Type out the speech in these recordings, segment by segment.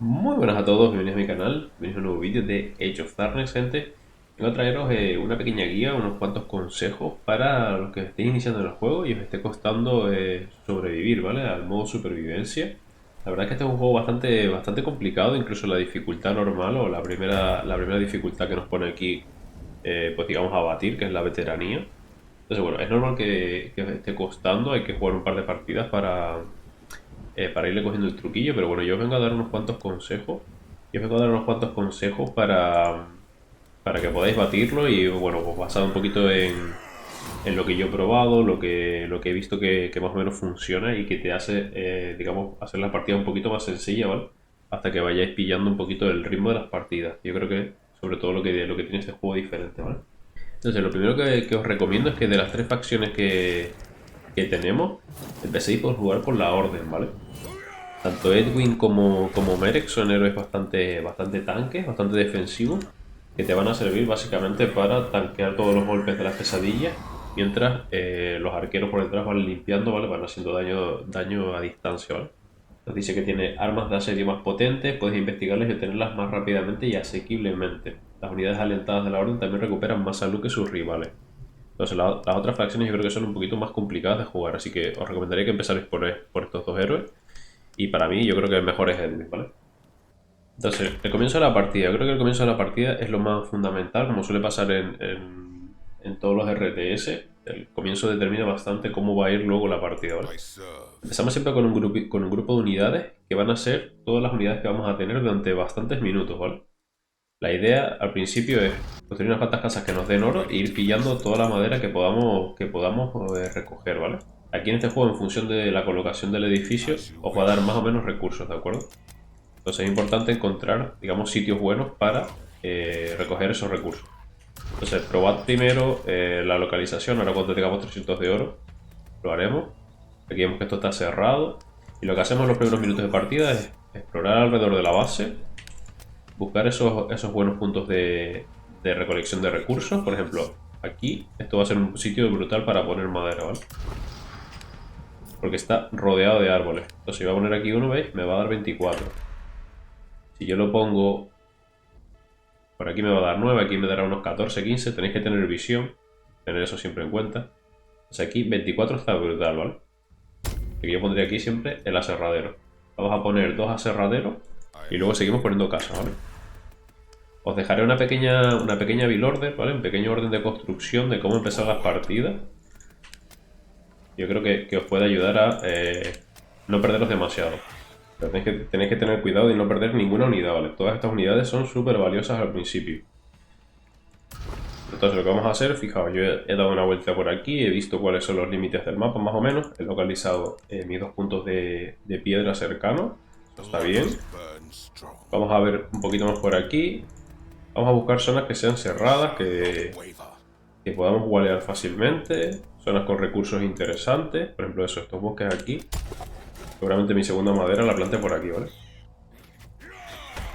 Muy buenas a todos, bienvenidos a mi canal, bienvenidos a un nuevo vídeo de Age of Darkness, gente. Vengo a traeros una pequeña guía, unos cuantos consejos para los que estéis iniciando en el juego y os esté costando sobrevivir, ¿vale? Al modo supervivencia. La verdad es que este es un juego bastante complicado, incluso la dificultad normal o la primera dificultad que nos pone aquí, pues digamos a batir, que es la veteranía. Entonces bueno, es normal que os esté costando, hay que jugar un par de partidas para irle cogiendo el truquillo, pero bueno, yo os vengo a dar unos cuantos consejos. Yo os vengo a dar unos cuantos consejos para que podáis batirlo y bueno, pues basado un poquito en lo que yo he probado, lo que he visto que más o menos funciona y que te hace, digamos, hacer la partida un poquito más sencilla, ¿vale? Hasta que vayáis pillando un poquito el ritmo de las partidas. Yo creo que sobre todo lo que tiene este juego diferente, ¿vale? Entonces, lo primero que os recomiendo es que de las tres facciones que tenemos, empecéis por jugar con la orden, ¿vale? Tanto Edwin como Merrick son héroes bastante tanques, bastante defensivos, que te van a servir básicamente para tanquear todos los golpes de las pesadillas, mientras los arqueros por detrás van limpiando, ¿vale? Van haciendo daño a distancia, ¿vale? Nos dice que tiene armas de asedio más potentes, puedes investigarlas y obtenerlas más rápidamente y asequiblemente. Las unidades alentadas de la orden también recuperan más salud que sus rivales. Entonces las otras facciones yo creo que son un poquito más complicadas de jugar, así que os recomendaría que empezarais por estos dos héroes. Y para mí yo creo que el mejor es Edwin, ¿vale? Entonces, el comienzo de la partida. Yo creo que el comienzo de la partida es lo más fundamental, como suele pasar en todos los RTS. El comienzo determina bastante cómo va a ir luego la partida, ¿vale? Empezamos siempre con un grupo de unidades que van a ser todas las unidades que vamos a tener durante bastantes minutos, ¿vale? La idea al principio es construir unas cuantas casas que nos den oro e ir pillando toda la madera que podamos recoger, ¿vale? Aquí en este juego, en función de la colocación del edificio, os va a dar más o menos recursos, ¿de acuerdo? Entonces es importante encontrar, digamos, sitios buenos para recoger esos recursos. Entonces, probad primero la localización. Ahora cuando tengamos 300 de oro, lo haremos. Aquí vemos que esto está cerrado. Y lo que hacemos en los primeros minutos de partida es explorar alrededor de la base, buscar esos buenos puntos de recolección de recursos. Por ejemplo, aquí esto va a ser un sitio brutal para poner madera, ¿vale? Porque está rodeado de árboles. Entonces, si voy a poner aquí uno, ¿veis? Me va a dar 24. Si yo lo pongo por aquí, me va a dar 9, aquí me dará unos 14, 15. Tenéis que tener visión, tener eso siempre en cuenta. Pues aquí 24 está brutal, ¿vale? Así que yo pondría aquí siempre el aserradero. Vamos a poner dos aserraderos y luego seguimos poniendo casas, ¿vale? Os dejaré una pequeña build order, ¿vale? Un pequeño orden de construcción de cómo empezar las partidas. Yo creo que os puede ayudar a no perderos demasiado. Pero tenéis que tener cuidado de no perder ninguna unidad, ¿vale? Todas estas unidades son súper valiosas al principio. Entonces lo que vamos a hacer, fijaos, yo he dado una vuelta por aquí, he visto cuáles son los límites del mapa más o menos, he localizado mis dos puntos de piedra cercanos, eso está bien. Vamos a ver un poquito más por aquí, vamos a buscar zonas que sean cerradas, que podamos gualear fácilmente, zonas con recursos interesantes, por ejemplo eso, estos bosques aquí. Seguramente mi segunda madera la plante por aquí, ¿vale?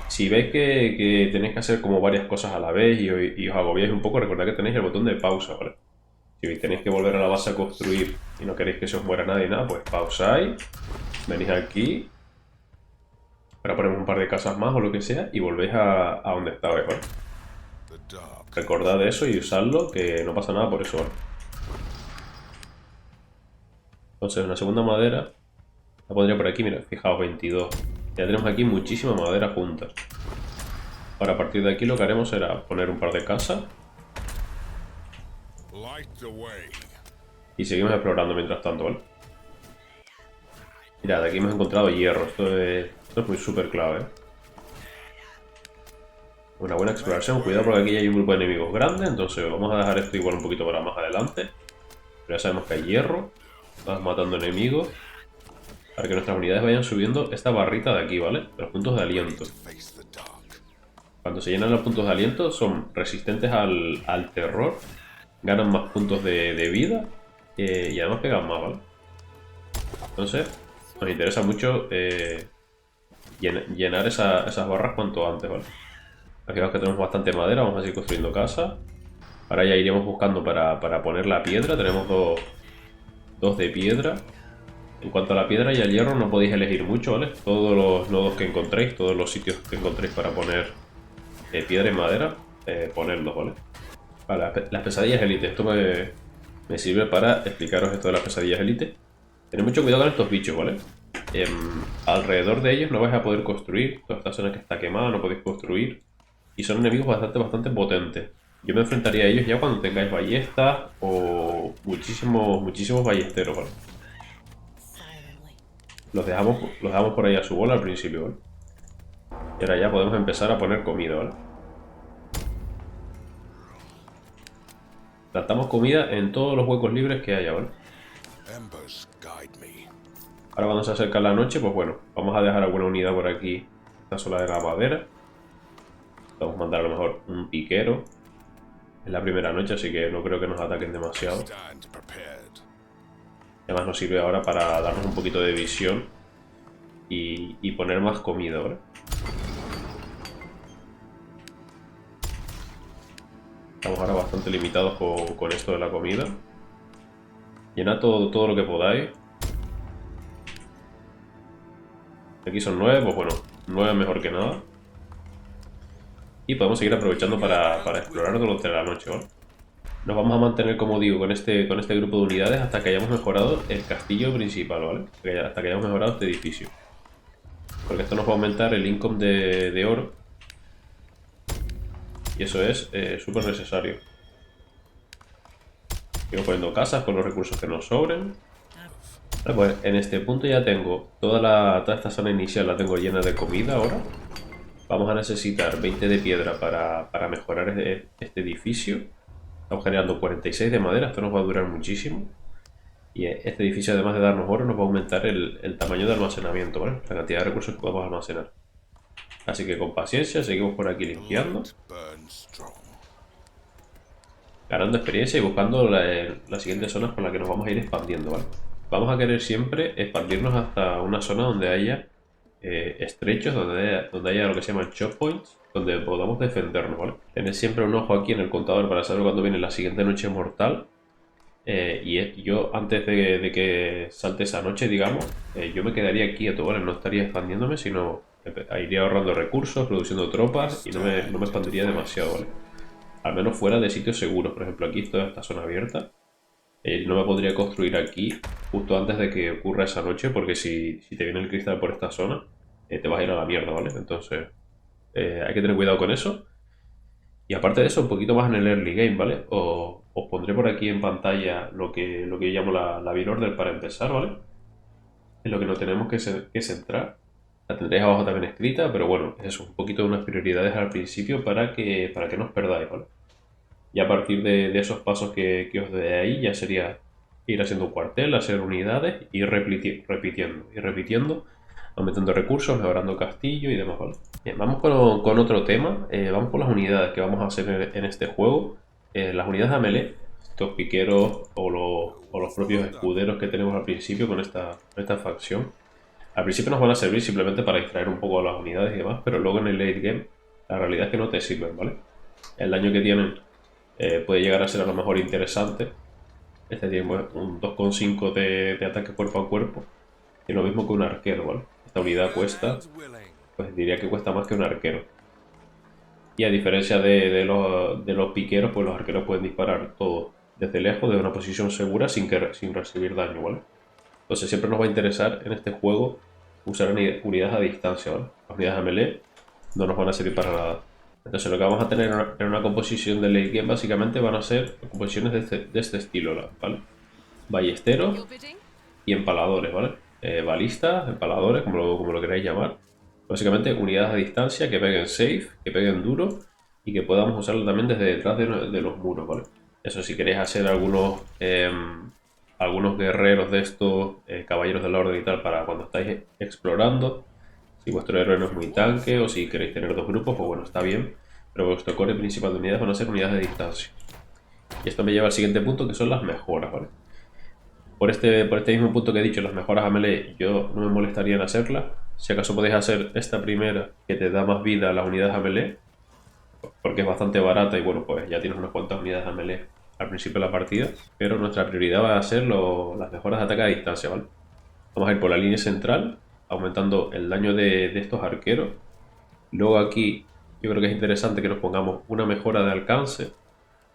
Si veis que tenéis que hacer como varias cosas a la vez y os agobiáis un poco, recordad que tenéis el botón de pausa, ¿vale? Si tenéis que volver a la base a construir y no queréis que se os muera nadie y nada, pues pausáis, venís aquí, ahora ponemos un par de casas más o lo que sea y volvéis a donde estabais, ¿vale? Recordad eso y usadlo, que no pasa nada por eso, ¿vale? Entonces, una segunda madera la pondría por aquí, mira, fijaos, 22. Ya tenemos aquí muchísima madera junta. Ahora a partir de aquí lo que haremos será poner un par de casas y seguimos explorando mientras tanto, ¿vale? Mirad, aquí hemos encontrado hierro, esto es muy súper clave, ¿eh? Una buena exploración, cuidado porque aquí ya hay un grupo de enemigos grande, entonces vamos a dejar esto igual un poquito para más adelante. Pero ya sabemos que hay hierro, estamos matando enemigos, para que nuestras unidades vayan subiendo esta barrita de aquí, ¿vale? De los puntos de aliento. Cuando se llenan los puntos de aliento son resistentes al terror, ganan más puntos de vida y además pegan más, ¿vale? Entonces nos interesa mucho llenar esas barras cuanto antes, ¿vale? Aquí vemos que tenemos bastante madera, vamos a seguir construyendo casa. Ahora ya iremos buscando para poner la piedra, tenemos dos de piedra. En cuanto a la piedra y al hierro no podéis elegir mucho, ¿vale? Todos los nodos que encontréis, todos los sitios que encontréis para poner piedra y madera, ponerlos, ¿vale? Vale, las pesadillas élite. Esto me sirve para explicaros esto de las pesadillas élite. Tened mucho cuidado con estos bichos, ¿vale? Alrededor de ellos no vais a poder construir. Toda esta zona que está quemada no podéis construir. Y son enemigos bastante potentes. Yo me enfrentaría a ellos ya cuando tengáis ballestas o muchísimos ballesteros, ¿vale? Los dejamos por ahí a su bola al principio, ¿vale? Y ahora ya podemos empezar a poner comida, ¿vale? Plantamos comida en todos los huecos libres que haya, ¿vale? Ahora cuando se acerca la noche, pues bueno, vamos a dejar alguna unidad por aquí. Esta sola de la madera. Vamos a mandar a lo mejor un piquero. Es la primera noche, así que no creo que nos ataquen demasiado. Además nos sirve ahora para darnos un poquito de visión y poner más comida, ¿vale? Estamos ahora bastante limitados con esto de la comida. Llenad todo lo que podáis. Aquí son 9, pues bueno, 9 mejor que nada. Y podemos seguir aprovechando para explorar durante la noche, ¿vale? Nos vamos a mantener, como digo, con este grupo de unidades hasta que hayamos mejorado el castillo principal, ¿vale? Hasta que hayamos mejorado este edificio. Porque esto nos va a aumentar el income de oro. Y eso es súper necesario. Sigo poniendo casas con los recursos que nos sobren. Vale, pues en este punto ya tengo toda esta zona inicial la tengo llena de comida ahora. Vamos a necesitar 20 de piedra para mejorar este edificio. Estamos generando 46 de madera, esto nos va a durar muchísimo. Y este edificio, además de darnos oro, nos va a aumentar el tamaño de almacenamiento, ¿vale? La cantidad de recursos que podemos almacenar. Así que con paciencia seguimos por aquí limpiando, ganando experiencia y buscando las siguientes zonas por las que nos vamos a ir expandiendo, ¿vale? Vamos a querer siempre expandirnos hasta una zona donde haya estrechos, donde haya lo que se llaman choke points, donde podamos defendernos, ¿vale? Tener siempre un ojo aquí en el contador para saber cuándo viene la siguiente noche mortal. Yo antes de que salte esa noche, digamos, yo me quedaría quieto, ¿vale? No estaría expandiéndome, sino iría ahorrando recursos, produciendo tropas y no me expandiría demasiado, ¿vale? Al menos fuera de sitios seguros. Por ejemplo, aquí toda esta zona abierta. No me podría construir aquí justo antes de que ocurra esa noche, porque si te viene el cristal por esta zona, te vas a ir a la mierda, ¿vale? Entonces, hay que tener cuidado con eso. Y aparte de eso, un poquito más en el early game, ¿vale? Os pondré por aquí en pantalla lo que yo llamo la build order para empezar, ¿vale? En lo que nos tenemos que centrar. La tendréis abajo también escrita, pero bueno, es eso, un poquito de unas prioridades al principio para que no os perdáis, ¿vale? Y a partir de esos pasos que os dé ahí, ya sería ir haciendo un cuartel, hacer unidades y ir repitiendo, aumentando recursos, mejorando castillo y demás, ¿vale? Bien, vamos con otro tema. Vamos con las unidades que vamos a hacer en este juego. Las unidades a melee, estos piqueros o los propios escuderos que tenemos al principio con esta facción. Al principio nos van a servir simplemente para distraer un poco a las unidades y demás, pero luego en el late game la realidad es que no te sirven, ¿vale? El daño que tienen puede llegar a ser a lo mejor interesante. Este tiene un 2,5 de ataque cuerpo a cuerpo. Y lo mismo que un arquero, ¿vale? Esta unidad cuesta, pues diría que cuesta más que un arquero. Y a diferencia de los piqueros, pues los arqueros pueden disparar todo desde lejos, de una posición segura, sin recibir daño, ¿vale? Entonces siempre nos va a interesar en este juego usar unidades a distancia, ¿vale? Las unidades a melee no nos van a servir para nada. Entonces lo que vamos a tener en una composición de late game básicamente van a ser composiciones de este estilo, ¿vale? Ballesteros y empaladores, ¿vale? Balistas, empaladores, como lo queráis llamar. Básicamente unidades a distancia que peguen safe, que peguen duro y que podamos usarlo también desde detrás de los muros, ¿vale? Eso si queréis hacer algunos guerreros de estos, caballeros de la orden y tal, para cuando estáis explorando. Si vuestro héroe no es muy tanque o si queréis tener dos grupos, pues bueno, está bien. Pero vuestro core principal de unidades van a ser unidades de distancia. Y esto me lleva al siguiente punto, que son las mejoras, ¿vale? Por este mismo punto que he dicho, las mejoras a melee, yo no me molestaría en hacerlas. Si acaso podéis hacer esta primera, que te da más vida a las unidades a melee, porque es bastante barata y bueno, pues ya tienes unas cuantas unidades a melee al principio de la partida. Pero nuestra prioridad va a ser las mejoras de ataque a distancia, ¿vale? Vamos a ir por la línea central, aumentando el daño de estos arqueros. Luego aquí yo creo que es interesante que nos pongamos una mejora de alcance,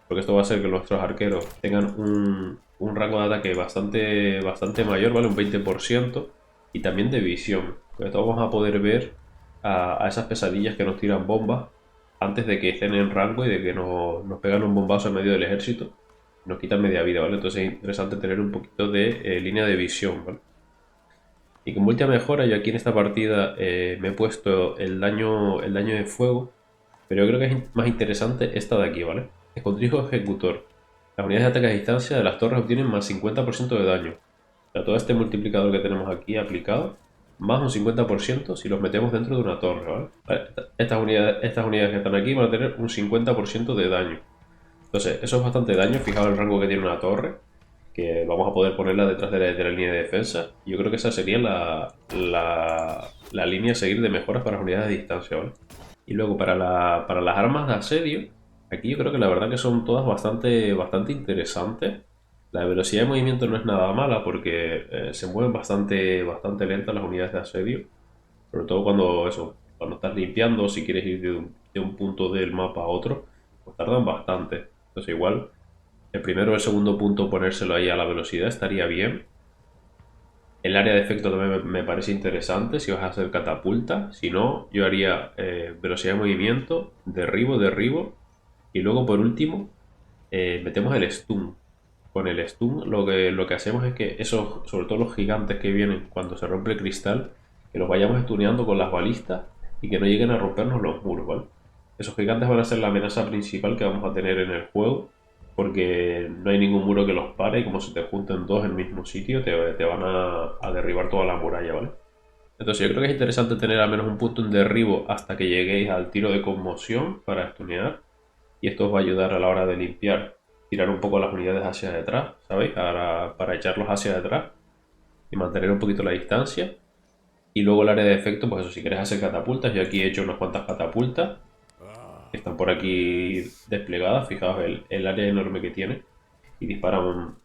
porque esto va a hacer que nuestros arqueros tengan un rango de ataque bastante mayor, ¿vale? Un 20%, y también de visión. Con esto vamos a poder ver a esas pesadillas que nos tiran bombas antes de que estén en rango y de que nos pegan un bombazo en medio del ejército. Nos quitan media vida, ¿vale? Entonces es interesante tener un poquito de línea de visión, ¿vale? Y como última mejora, yo aquí en esta partida me he puesto el daño de fuego, pero yo creo que es más interesante esta de aquí, ¿vale? Escondrijo ejecutor. Las unidades de ataque a distancia de las torres obtienen más 50% de daño. O sea, todo este multiplicador que tenemos aquí aplicado, más un 50% si los metemos dentro de una torre, ¿vale? Estas unidades que están aquí van a tener un 50% de daño. Entonces, eso es bastante daño, fijaos el rango que tiene una torre, que vamos a poder ponerla detrás de la línea de defensa. Yo creo que esa sería la línea a seguir de mejoras para las unidades de distancia, ¿vale? Y luego para las armas de asedio, aquí yo creo que la verdad que son todas bastante interesantes. La velocidad de movimiento no es nada mala porque se mueven bastante lentas las unidades de asedio. Sobre todo cuando estás limpiando, si quieres ir de un punto del mapa a otro, pues tardan bastante. Entonces igual, el primero o el segundo punto ponérselo ahí a la velocidad estaría bien. El área de efecto también me parece interesante si vas a hacer catapulta. Si no, yo haría velocidad de movimiento, derribo. Y luego por último, metemos el stun. Con el stun lo que hacemos es que esos, sobre todo los gigantes que vienen cuando se rompe el cristal, que los vayamos stuneando con las balistas y que no lleguen a rompernos los muros, ¿vale? Esos gigantes van a ser la amenaza principal que vamos a tener en el juego, porque no hay ningún muro que los pare y como se te junten dos en el mismo sitio, te van a derribar toda la muralla, ¿vale? Entonces yo creo que es interesante tener al menos un punto en derribo hasta que lleguéis al tiro de conmoción para stunear, y esto os va a ayudar a la hora de limpiar, tirar un poco las unidades hacia detrás, ¿sabéis? Para echarlos hacia detrás y mantener un poquito la distancia. Y luego el área de efecto, pues eso, si quieres hacer catapultas, yo aquí he hecho unas cuantas catapultas que están por aquí desplegadas, fijaos el área enorme que tiene, y disparan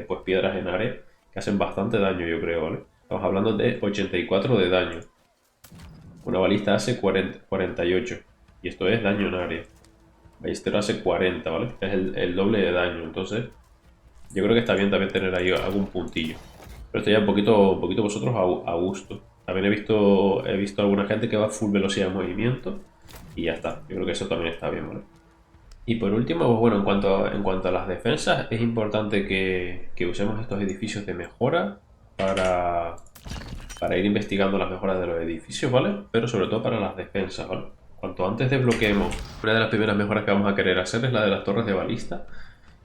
pues piedras en área que hacen bastante daño, yo creo, ¿vale? Estamos hablando de 84 de daño. Una balista hace 48 y esto es daño en área. Ballestero hace 40, ¿vale? Es el doble de daño, entonces yo creo que está bien también tener ahí algún puntillo. Pero esto ya un poquito vosotros a gusto. También he visto alguna gente que va a full velocidad de movimiento y ya está. Yo creo que eso también está bien, ¿vale? Y por último, pues bueno, en cuanto a las defensas, es importante que usemos estos edificios de mejora para ir investigando las mejoras de los edificios, ¿vale? Pero sobre todo para las defensas, ¿vale? Cuanto antes desbloqueemos, una de las primeras mejoras que vamos a querer hacer es la de las torres de balista.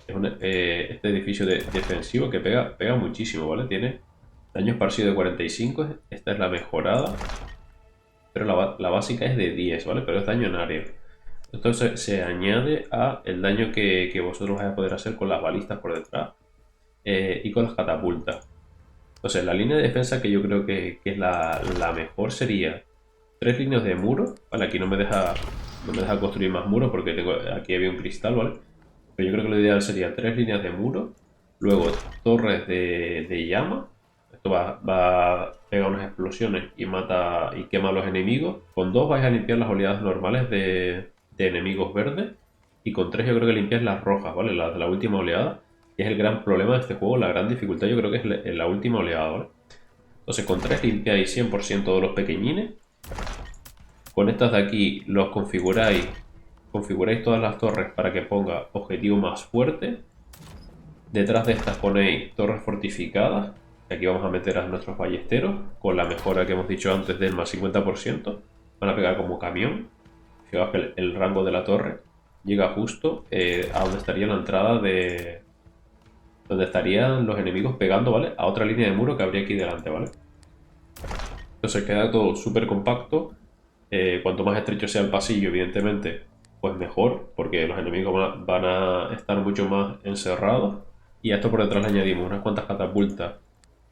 Es este edificio defensivo que pega muchísimo, ¿vale? Tiene daño esparcido de 45, esta es la mejorada, pero la básica es de 10, ¿vale? Pero es daño en área. Entonces se añade a el daño que vosotros vais a poder hacer con las balistas por detrás y con las catapultas. Entonces la línea de defensa que yo creo que es la mejor sería 3 líneas de muro. Vale, aquí no me deja construir más muros porque aquí había un cristal, ¿vale? Pero yo creo que lo ideal sería 3 líneas de muro, luego torres de llama. Esto va a pegar unas explosiones y mata y quema a los enemigos. Con 2 vais a limpiar las oleadas normales de enemigos verdes. Y con 3 yo creo que limpias las rojas, ¿vale? Las de la última oleada. Y es el gran problema de este juego, la gran dificultad yo creo que es la última oleada, ¿vale? Entonces con 3 limpiáis 100% de los pequeñines. Con estas de aquí los configuráis todas las torres para que ponga objetivo más fuerte. Detrás de estas ponéis torres fortificadas. Aquí vamos a meter a nuestros ballesteros con la mejora que hemos dicho antes del más 50%. Van a pegar como camión. Fijaos que el rango de la torre llega justo a donde estaría la entrada donde estarían los enemigos pegando, ¿vale? A otra línea de muro que habría aquí delante, ¿vale? Entonces queda todo súper compacto. Cuanto más estrecho sea el pasillo, evidentemente, pues mejor, porque los enemigos van a estar mucho más encerrados. Y a esto por detrás le añadimos unas cuantas catapultas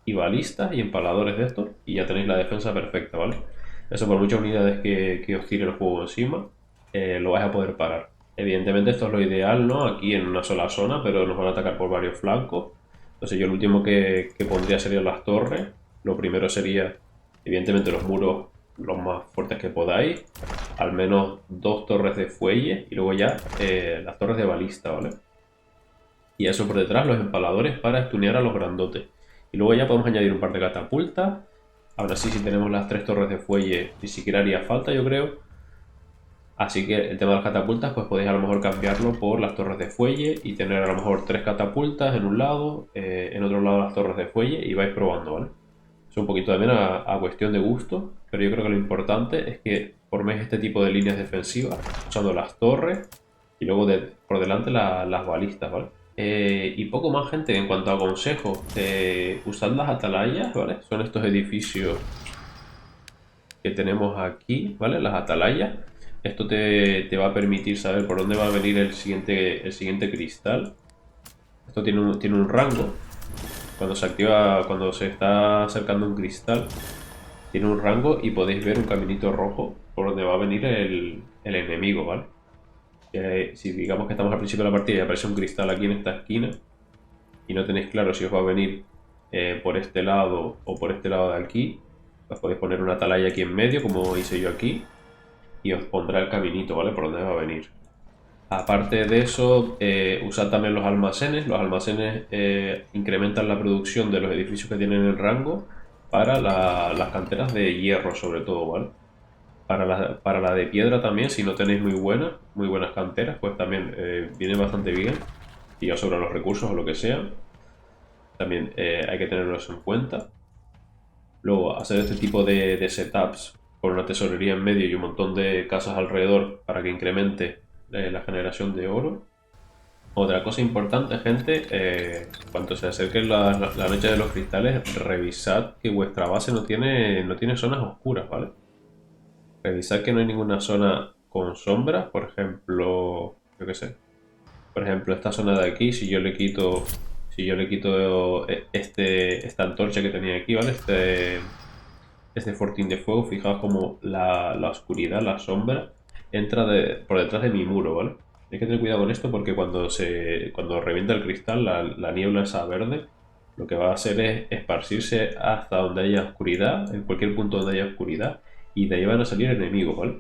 y balistas y empaladores de estos, y ya tenéis la defensa perfecta, ¿vale? Eso por muchas unidades que os tire el juego encima, lo vais a poder parar. Evidentemente esto es lo ideal, ¿no? Aquí en una sola zona, pero nos van a atacar por varios flancos. Entonces yo lo último que pondría serían las torres Lo primero sería, evidentemente, los muros los más fuertes que podáis, al menos 2 torres de fuelle y luego ya las torres de balista, ¿vale? Y eso por detrás, los empaladores para estunear a los grandotes. Y luego ya podemos añadir un par de catapultas. Ahora sí, si tenemos las 3 torres de fuelle, ni siquiera haría falta, yo creo. Así que el tema de las catapultas, pues podéis a lo mejor cambiarlo por las torres de fuelle y tener a lo mejor 3 catapultas en un lado, en otro lado las torres de fuelle y vais probando, ¿vale? Es un poquito también a cuestión de gusto, pero yo creo que lo importante es que forméis este tipo de líneas defensivas usando las torres y luego por delante las balistas, ¿vale? Y poco más, gente, en cuanto a consejos, usad las atalayas, ¿vale? Son estos edificios que tenemos aquí, ¿vale? Las atalayas. Esto te va a permitir saber por dónde va a venir el siguiente cristal. Esto tiene un rango. Cuando se activa, cuando se está acercando un cristal, tiene un rango y podéis ver un caminito rojo por donde va a venir el enemigo, ¿vale? Si digamos que estamos al principio de la partida y aparece un cristal aquí en esta esquina y no tenéis claro si os va a venir por este lado o por este lado de aquí, pues podéis poner una atalaya aquí en medio, como hice yo aquí, y os pondrá el caminito, ¿vale? Por donde va a venir. Aparte de eso, usad también los almacenes. Los almacenes incrementan la producción de los edificios que tienen el rango para las canteras de hierro, sobre todo, ¿vale? Para la de piedra también, si no tenéis muy buenas canteras, pues también viene bastante bien. Y os sobran los recursos o lo que sea. También hay que tenerlos en cuenta. Luego, hacer este tipo de setups con una tesorería en medio y un montón de casas alrededor para que incremente la generación de oro. Otra cosa importante, gente, cuando se acerque la noche de los cristales, revisad que vuestra base no tiene zonas oscuras, ¿vale? Revisad que no hay ninguna zona con sombras, por ejemplo, yo qué sé. Por ejemplo, esta zona de aquí, si yo le quito esta antorcha que tenía aquí, ¿vale? Este fortín de fuego, fijaos como la oscuridad, la sombra, entra por detrás de mi muro, ¿vale? Hay que tener cuidado con esto porque cuando revienta el cristal, la niebla esa verde, lo que va a hacer es esparcirse hasta donde haya oscuridad, en cualquier punto donde haya oscuridad, y de ahí van a salir enemigos, ¿vale?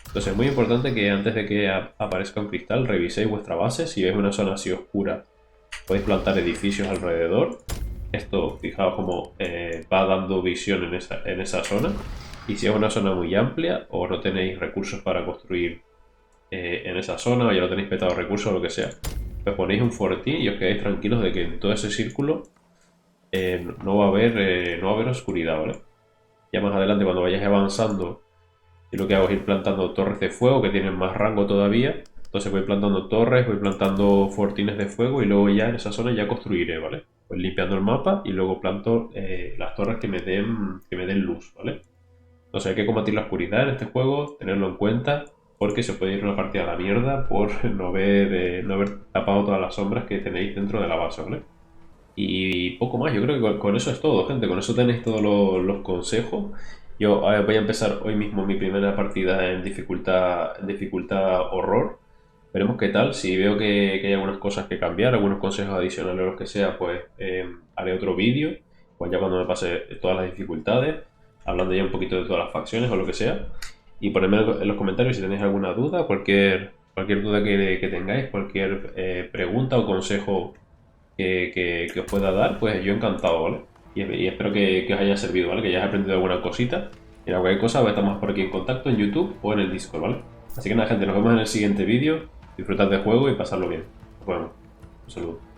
Entonces es muy importante que antes de que aparezca un cristal, reviséis vuestra base. Si veis una zona así oscura, podéis plantar edificios alrededor. Esto, fijaos cómo va dando visión en esa zona. Y si es una zona muy amplia o no tenéis recursos para construir en esa zona o ya lo tenéis petado recursos o lo que sea, pues ponéis un fortín y os quedáis tranquilos de que en todo ese círculo no va a haber oscuridad, ¿vale? Ya más adelante cuando vayáis avanzando, y lo que hago es ir plantando torres de fuego que tienen más rango todavía. Entonces voy plantando torres, voy plantando fortines de fuego y luego ya en esa zona ya construiré, ¿vale? Pues limpiando el mapa y luego planto las torres que me den luz, ¿vale? Entonces hay que combatir la oscuridad en este juego, tenerlo en cuenta, porque se puede ir una partida a la mierda por no haber tapado todas las sombras que tenéis dentro de la base, ¿vale? Y poco más, yo creo que con eso es todo, gente. Con eso tenéis todos los consejos. Yo voy a empezar hoy mismo mi primera partida en dificultad horror. Veremos qué tal. Si veo que hay algunas cosas que cambiar, algunos consejos adicionales o lo que sea, pues haré otro vídeo. Pues ya cuando me pase todas las dificultades, hablando ya un poquito de todas las facciones o lo que sea. Y ponedme en los comentarios si tenéis alguna duda, cualquier duda que tengáis, cualquier pregunta o consejo que os pueda dar, pues yo encantado, ¿vale? Y espero que os haya servido, ¿vale? Que hayáis aprendido alguna cosita. Y cualquier cosa, estamos por aquí en contacto en YouTube o en el Discord, ¿vale? Así que nada, gente, nos vemos en el siguiente vídeo. Disfrutad del juego y pasadlo bien. Nos vemos. Un saludo.